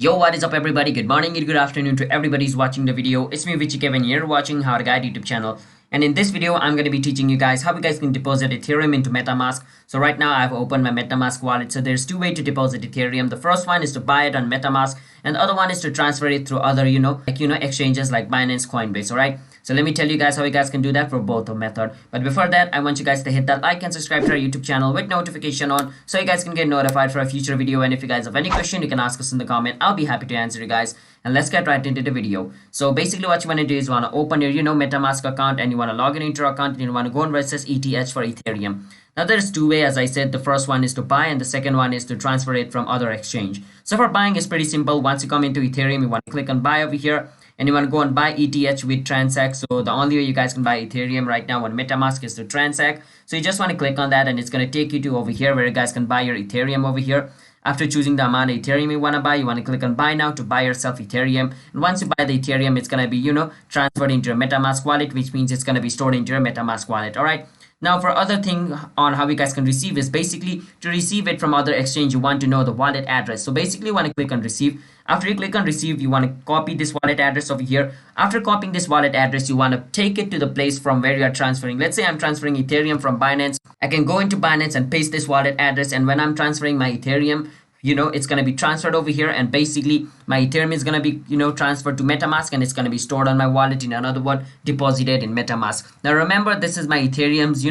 Yo, what is up everybody? Good morning and good afternoon to everybody who's watching the video. It's me Vichy Kevin here watching How to Guide YouTube channel. And in this video, I'm going to be teaching you guys how you guys can deposit Ethereum into Metamask. So right now I've opened my Metamask wallet. So there's two ways to deposit Ethereum. The first one is to buy it on Metamask and the other one is to transfer it through other, exchanges like Binance, Coinbase, all right? So let me tell you guys how you guys can do that for both of method. But before that, I want you guys to hit that like and subscribe to our YouTube channel with notification on so you guys can get notified for a future video. And if you guys have any question, you can ask us in the comment. I'll be happy to answer you guys. And let's get right into the video. So basically what you want to do is you want to open your, Metamask account and you want to log in into your account and you want to go and versus ETH for Ethereum. Now there's two ways, as I said. The first one is to buy and the second one is to transfer it from other exchange. So for buying is pretty simple. Once you come into Ethereum, you want to click on buy over here and you want to go and buy ETH with Transact. So the only way you guys can buy Ethereum right now on Metamask is to Transact. So you just want to click on that and it's going to take you to over here where you guys can buy your Ethereum over here. After choosing the amount of Ethereum you want to buy, you want to click on buy now to buy yourself Ethereum. And once you buy the Ethereum, it's going to be, transferred into your Metamask wallet, which means it's going to be stored into your Metamask wallet. All right. Now for other thing on how you guys can receive is basically to receive it from other exchange, you want to know the wallet address. So basically you want to click on receive. After you click on receive, you want to copy this wallet address over here. After copying this wallet address, you want to take it to the place from where you are transferring. Let's say I'm transferring Ethereum from Binance. I can go into Binance and paste this wallet address. And when I'm transferring my Ethereum, it's going to be transferred over here and basically my Ethereum is going to be, transferred to Metamask and it's going to be stored on my wallet. In another word, deposited in Metamask. Now remember, this is my Ethereum's,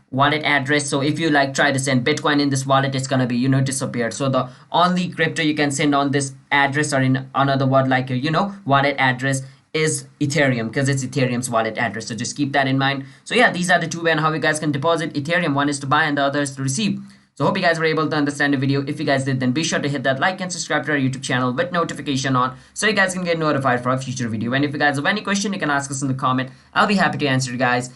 wallet address. So if you try to send Bitcoin in this wallet, it's going to be, disappeared. So the only crypto you can send on this address or in another word like, wallet address is Ethereum because it's Ethereum's wallet address. So just keep that in mind. So yeah, these are the two ways on how you guys can deposit Ethereum. One is to buy and the other is to receive. So hope you guys were able to understand the video. If you guys did, then be sure to hit that like and subscribe to our YouTube channel with notification on so you guys can get notified for a future video. And if you guys have any question, you can ask us in the comment. I'll be happy to answer you guys.